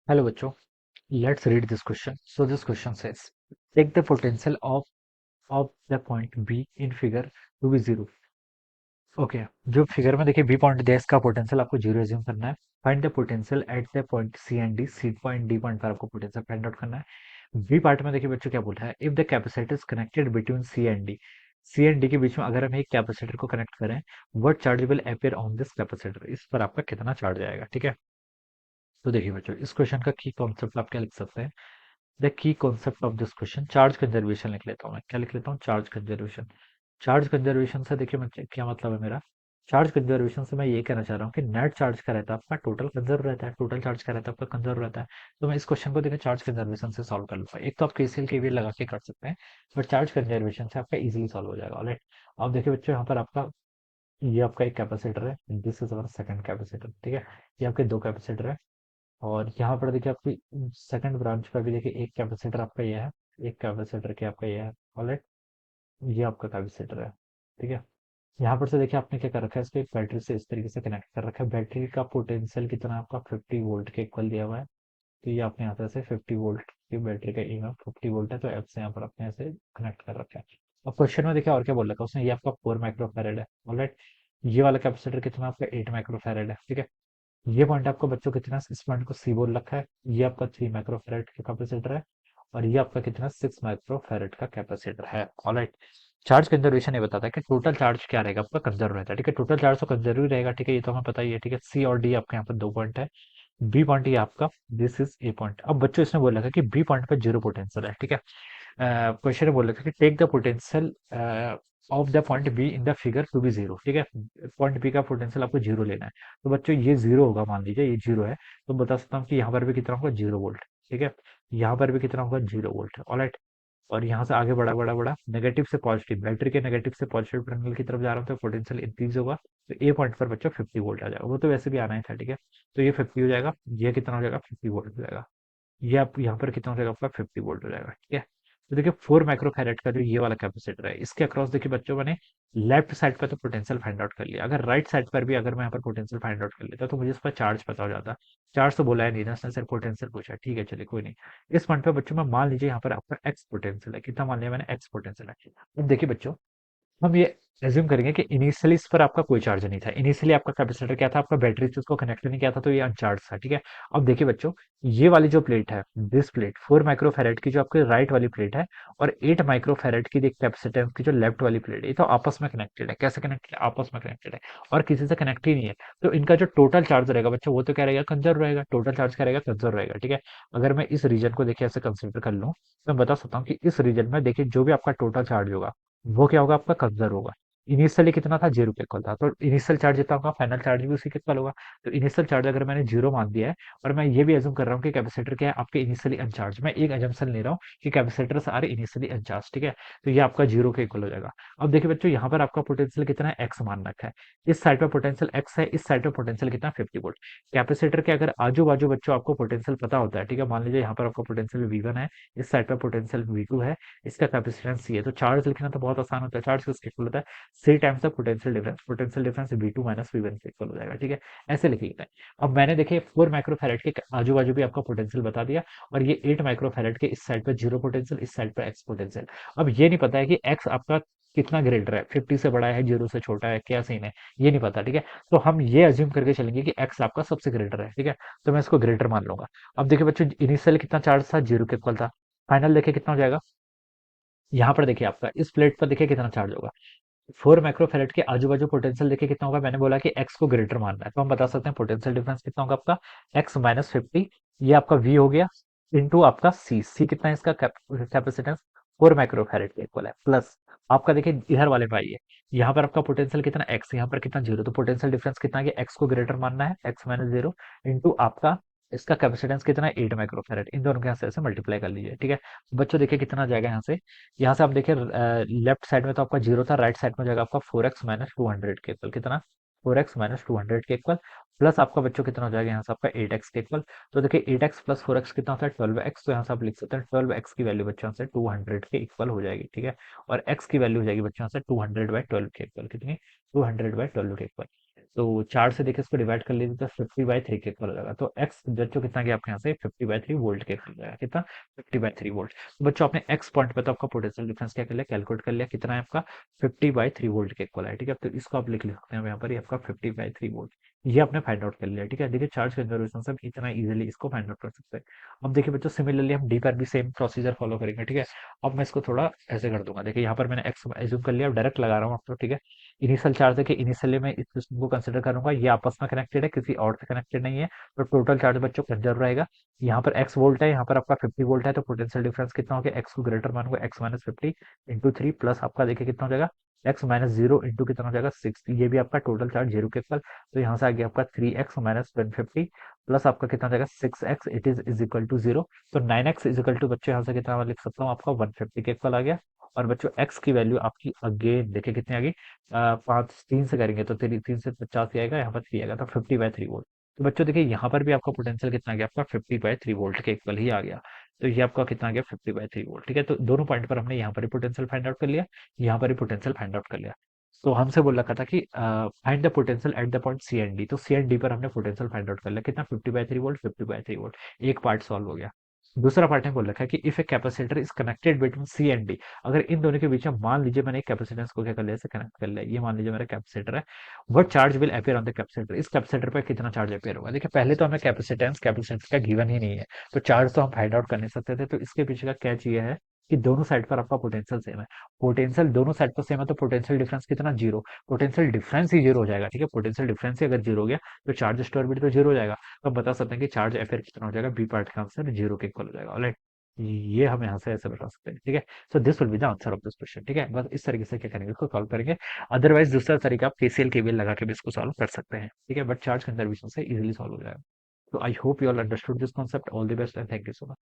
Hello बच्चों, let's read this question. So this question says, take the potential of the point B in figure to be zero. Okay जो figure में देखिए B point दिया है, इसका potential आपको zero assume करना है. Find the potential at the point C and D. C point D point पर आपको पोटेंशियल फाइंड आउट करना है. बी पार्ट में देखिए बच्चों क्या बोल रहा है, if the capacitor is connected between C and D के बीच में अगर हम एक कैपेसिटर को कनेक्ट करें, what charge will appear on this capacitor. इस पर आपका कितना चार्ज आएगा. ठीक है, तो देखिए बच्चों इस क्वेश्चन का की कॉन्सेप्ट आप क्या लिख सकते हैं. The key concept of this question, charge conservation लिख लेता हूँ. मैं क्या लिख लेता हूँ, चार्ज कंजर्वेशन. चार्ज कंजर्वेशन से देखिए मैं क्या मतलब है मेरा. चार्ज कंजर्वेशन से मैं ये कहना चाह रहा हूँ कि नेट चार्ज का रहता है आपका टोटल कंजर्व रहता है, टोटल चार्ज का रहता है आपका कंजर्व रहता है. तो मैं इस क्वेश्चन को देखिए चार्ज कंजर्वेशन से सॉल्व कर लूंगा. एक तो आप केसीएल केवीएल लगा के कर सकते हैं, बट चार्ज कंजर्वेशन से आपका इजीली सॉल्व हो जाएगा. ऑलराइट, अब देखिए बच्चों यहाँ पर आपका ये आपका एक कैपेसिटर है, this is our second capacitor. ठीक है, ये आपके दो कैपेसिटर है. और यहाँ पर देखिए आपकी सेकंड ब्रांच पर भी देखिए एक कैपेसिटर आपका ये है, एक कैपेसिटर के आपका ये है. ऑलराइट, ये आपका कैपेसिटर है. ठीक है, यहाँ पर से देखिए आपने क्या कर रखा है, इसको एक बैटरी से इस तरीके से कनेक्ट कर रखा है. बैटरी का पोटेंशियल कितना है आपका 50 वोल्ट के इक्वल दिया हुआ है. तो ये आपने यहाँ से 50 वोल्ट की बैटरी का ईएमएफ 50 वोल्ट है, तो एफ से यहाँ पर आपने ऐसे कनेक्ट कर रखा है. अब क्वेश्चन में देखिए और क्या बोल रखा है उसने, ये आपका 4 माइक्रोफेरेड है. ऑलराइट, ये वाला कैपेसिटर कितना आपका 8 माइक्रोफेरेड है. ठीक है, ये पॉइंट आपको बच्चों कितना, इस पॉइंट को सी बोल रखा है. ये आपका 3 माइक्रोफेरेड का कैपेसिटर है, और ये आपका कितना 6 माइक्रोफेरेड का कैपेसिटर है. ऑलराइट, चार्ज कंजर्वेशन ये बताता है कि टोटल चार्ज क्या रहेगा आपका, कंजर्व रहता है. ठीक है, टोटल चार्ज तो कंजर्व ही रहेगा. ठीक है, ये तो हमें पता ही है. ठीक है, सी और डी आपके यहाँ पर दो पॉइंट है. बी पॉइंट ये आपका, दिस इज ए पॉइंट. अब बच्चों इसने बोल रखा है कि बी पॉइंट पे जीरो पोटेंशियल है. ठीक है, क्वेश्चन में बोल रखा है कि take the potential of the point B in the figure to be zero. ठीक है, पॉइंट बी का पोटेंशियल आपको जीरो लेना है. तो बच्चों ये जीरो होगा, मान लीजिए ये जीरो है, तो बता सकता हूँ कि यहाँ पर भी कितना होगा, 0 वोल्ट. ठीक है, यहाँ पर भी कितना होगा, 0 वोल्ट. ऑलराइट, और यहाँ से आगे बढ़ा बढ़ा बढ़ा नेगेटिव से पॉजिटिव, बैटरी के नेगेटिव से पॉजिटिव टर्मिनल की तरफ जा रहा हूँ, तो पोटेंशियल इंक्रीज होगा. तो ए पॉइंट पर बच्चों 50 वोल्ट आ जाएगा, वो तो वैसे भी आना ही था. ठीक है, तो ये 50 हो जाएगा, ये कितना हो जाएगा, 50 वोल्ट हो जाएगा. ये आप यहाँ पर कितना हो जाएगा आपका, 50 वोल्ट हो जाएगा. ठीक है, तो देखिए 4 माइक्रोफैरेड का जो ये वाला कैपेसिटर है, इसके अक्रॉस देखिए बच्चों मैंने लेफ्ट साइड पर तो पोटेंशियल फाइंड आउट कर लिया. अगर राइट साइड पर भी अगर मैं यहाँ पर पोटेंशियल फाइंड आउट कर लेता तो मुझे इस पर चार्ज पता हो जाता. चार्ज तो बोला है नहीं ना, इसने सिर्फ पोटेंशियल पूछा. ठीक है, चलिए कोई नहीं. इस पॉइंट पे बच्चों में मान लीजिए यहाँ पर आपका एक्स पोटेंशियल है. कितना मान लिया मैंने, एक्स पोटेंशियल है. अब देखिए बच्चों, हम ये एज्यूम करेंगे कि इनिशियली इस पर आपका कोई चार्ज नहीं था. इनिशियली आपका कैपेसिटर क्या था, आपका बैटरी से उसको कनेक्ट नहीं किया था, तो ये अनचार्ज था. ठीक है, अब देखिए बच्चों, ये वाली जो प्लेट है, दिस प्लेट 4 माइक्रोफेरेड की जो आपकी राइट वाली प्लेट है, और 8 माइक्रोफेरेड की कैपेसिटेंस की जो लेफ्ट वाली प्लेट है, ये तो आपस में कनेक्टेड है. कैसे कनेक्टेड है, आपस में कनेक्टेड है, और किसी से कनेक्ट ही नहीं है. तो इनका जो टोटल चार्ज रहेगा बच्चों, वो तो क्या रहेगा, कंजर्व रहेगा. टोटल चार्ज क्या रहेगा, कंजर्व रहेगा. ठीक है, अगर मैं इस रीजन को देखिए ऐसे कंसिडर कर लूँ, तो मैं बता सकता हूँ कि इस रीजन में देखिए जो भी आपका टोटल चार्ज होगा, वो क्या होगा, आपका कंजर्व होगा. इनिशियली कितना था, 0 के इक्वल था, तो इनिशियल चार्ज जितना होगा फाइनल चार्ज भी उसी के इक्वल होगा. तो इनिशियल चार्ज अगर मैंने 0 मान दिया है, और मैं ये भी एज्यूम कर रहा हूँ कि कैपेसिटर क्या है, आपके इनिशियली अनचार्ज, मैं एक एजम्पशन ले रहा हूँ कि कैपेसिटर्स आर इनिशियली अनचार्ज. ठीक है, तो ये आपका 0 के इक्वल हो जाएगा. अब देखिए बच्चों, यहाँ पर आपका पोटेंशियल कितना है, एक्स मान रखा है. इस साइड पर पोटेंशियल एक्स है, इस साइड पर पोटेंशियल कितना, 50 वोल्ट. कैपेसिटर के अगर आजू बाजू बच्चों आपको पोटेंशियल पता होता है, ठीक है, मान लीजिए यहाँ पर आपका पोटेंशियल V1 है, इस साइड पर पोटेंशियल V2 है, इसका कैपेसिटेंस C है, तो चार्ज लिखना तो बहुत आसान होता है. चार्ज किसके इक्वल होता है, C times the potential difference V2 minus V1 के इक्वल हो जाएगा. ठीक है, ऐसे लिखिएगा. अब मैंने देखिए 4 माइक्रोफैरेड के आजू बाजू भी आपका पोटेंशियल बता दिया, और ये 8 माइक्रोफैरेड के इस साइड पर जीरो पोटेंशियल, इस साइड पर एक्स पोटेंशियल. अब ये नहीं पता है कि एक्स आपका कितना ग्रेटर है, 50 से बड़ा है, 0 से छोटा है, क्या सीन है, ये नहीं पता. ठीक है, तो हम ये अज्यूम करके चलेंगे कि एक्स आपका सबसे ग्रेटर है. ठीक है, तो मैं इसको ग्रेटर मान लूंगा. अब देखिए बच्चों, इनिशियल कितना चार्ज था, 0 के इक्वल था. फाइनल देखिए कितना हो जाएगा, यहाँ पर देखिए आपका इस प्लेट पर देखिए कितना चार्ज होगा. 4 माइक्रोफेरेड के आजू बाजू पोटेंशियल देखिए कितना होगा, मैंने बोला कि एक्स को ग्रेटर मानना है, तो हम बता सकते हैं पोटेंशियल डिफरेंस कितना होगा आपका, एक्स माइनस 50. ये आपका वी हो गया, इंटू आपका सी कितना है इसका कैपेसिटेंस, 4 माइक्रोफेरेड के इक्वल है, प्लस आपका देखिए इधर वाले पे आइए, यहाँ पर आपका पोटेंशियल कितना एक्स, यहाँ पर कितना 0, तो पोटेंशियल डिफरेंस कितना है, एक्स को ग्रेटर मानना है, एक्स माइनस 0, इंटू आपका इसका कैपेसिटेंस कितना है, 8 माइक्रोफेरेड. इन दोनों के यहाँ से ऐसे मल्टीप्लाई कर लीजिए. ठीक है, बच्चों देखिए कितना आ जाएगा यहाँ से, यहाँ से आप देखिए लेफ्ट साइड में तो आपका 0 था, राइट साइड में हो जाएगा आपका 4x माइनस 200 के इक्वल. कितना, 4x माइनस 200 के इक्वल, प्लस आपका बच्चों कितना हो जाएगा यहाँ से आपका 8x के इक्वल. तो देखिए 8x प्लस 4x कितना होता है, 12x. तो यहाँ से आप लिख सकते हैं 12x की वैल्यू बच्चों से 200 के इक्वल हो जाएगी. ठीक है, और x की वैल्यू हो जाएगी बच्चों से 200 बाई 12 के इक्वल. कितनी, 200 बाई 12 के इक्वल. तो 4 से देखिए इसको डिवाइड कर लीजिए तो 50/3 के इक्वल हो जाएगा। तो एक्स बच्चों कितना गया आपके यहाँ से 50/3 वोल्ट के इक्वल हो जाएगा। कितना? 50/3 वोल्ट। तो बच्चों आपने एक्स पॉइंट पे तो आपका पोटेंशियल डिफरेंस क्या कर लिया, कैलकुलेट कर लिया, कितना है आपका 50/3 वोल्ट के इक्वल है। ठीक है, तो इसको आप लिख सकते हैं यहाँ पर, ये आपका 50/3 वोल्ट, ये आपने फाइंड आउट कर लिया। ठीक है, देखिए चार्ज कंजर्वेशन से हम इतना इजीली इसको फाइंड आउट कर सकते हैं। अब देखिए बच्चों सिमिलरली हम डी पर भी सेम प्रोसीजर फॉलो करेंगे। ठीक है, अब मैं इसको थोड़ा ऐसे कर दूंगा। देखिए यहाँ पर मैंने एक्स एज्यूम कर लिया, अब डायरेक्ट लगा रहा हूँ आपको। ठीक है, इनिशियल चार्ज देखिए, इनिशियली मैं इस सिस्टम को कंसिडर करूंगा, ये आपस में कनेक्टेड है, किसी और से कनेक्टेड नहीं है, तो टोटल चार्ज बच्चों कंजर्व रहेगा। यहाँ पर एक्स वोल्ट है, यहाँ पर आपका 50 वोल्ट है, तो पोटेंशियल डिफरेंस कितना हो गया, एक्स को ग्रेटर मानूंगा, x-50 × 3 प्लस आपका देखिए कितना हो जाएगा, x-0 इंटू कितना हो जाएगा 6, ये भी आपका टोटल चार्ज जीरो के इक्वल। तो यहाँ से आ गया आपका 3x-150 प्लस आपका कितना हो जाएगा 6x, it is equal to 0। तो 9x इज इक्वल टू बच्चों यहाँ से कितना मैं लिख सकता हूँ, आपका 150 के इक्वल आ गया। और बच्चों x की वैल्यू आपकी अगेन देखिए कितनी आ गई, 3 से करेंगे तो 3 से 50 ही आएगा, यहाँ पर 3 आएगा, तो 50/3 वोल्ट। तो बच्चों देखिए यहाँ पर भी आपका पोटेंशियल कितना आ गया, आपका 50/3 वोल्ट के इक्वल ही आ गया। तो ये आपका कितना आ गया 50/3 वोल्ट। ठीक है, तो दोनों पॉइंट पर हमने यहाँ पर ही पोटेंशियल फाइंड आउट कर लिया, यहाँ पर ही पोटेंशियल फाइंड आउट कर लिया। तो हमसे बोल रखा था कि find the potential at the point C and D, तो सी एंड डी पर हमने पोटेंशियल फाइंड आउट कर लिया, कितना 50/3 वोल्ट, 50/3 वोल्ट। एक पार्ट सॉल्व हो गया। दूसरा पार्ट में बोल रखा है कि if a capacitor is connected between C and D, अगर इन दोनों के बीच में मान लीजिए मैंने एक कैपेसिटेंस को क्या कर लिया, ऐसे कनेक्ट कर लिया, ये मान लीजिए मेरा कैपेसिटर है, what charge will appear on the capacitor, इस कैपेसिटर पर कितना चार्ज अपियर होगा। देखिए पहले तो हमें कैपेसिटेंस कैपेसिटेंस का गिवन ही नहीं है, तो चार्ज तो हम फाइंड आउट कर नहीं सकते थे। तो इसके पीछे का कैच ये है कि दोनों साइड पर आपका पोटेंशियल सेम है, पोटेंशियल दोनों साइड पर सेम है, तो पोटेंशियल डिफरेंस कितना, जीरो, पोटेंशियल डिफरेंस ही जीरो हो जाएगा। ठीक है, पोटेंशियल डिफरेंस ही अगर जीरो हो गया तो चार्ज स्टोर भी तो जीरो हो जाएगा। तो हम बता सकते हैं कि चार्ज अफेयर कितना हो जाएगा, बी पार्ट का आंसर जीरो के इक्वल हो जाएगा। ऑलराइट, ये हम यहाँ से ऐसे बता सकते हैं। ठीक है, so this will be the answer of this question. ठीक है, बस इस तरीके से क्या करेंगे, इसको सॉल्व करेंगे। अदरवाइज दूसरा तरीका आप केसीएल केवीएल लगा के भी इसको सॉल्व कर सकते हैं। ठीक है, बट चार्ज कंजर्वेशन से इजीली सॉल्व हो जाएगा। तो I hope you all understood this concept. All the best and thank you so much.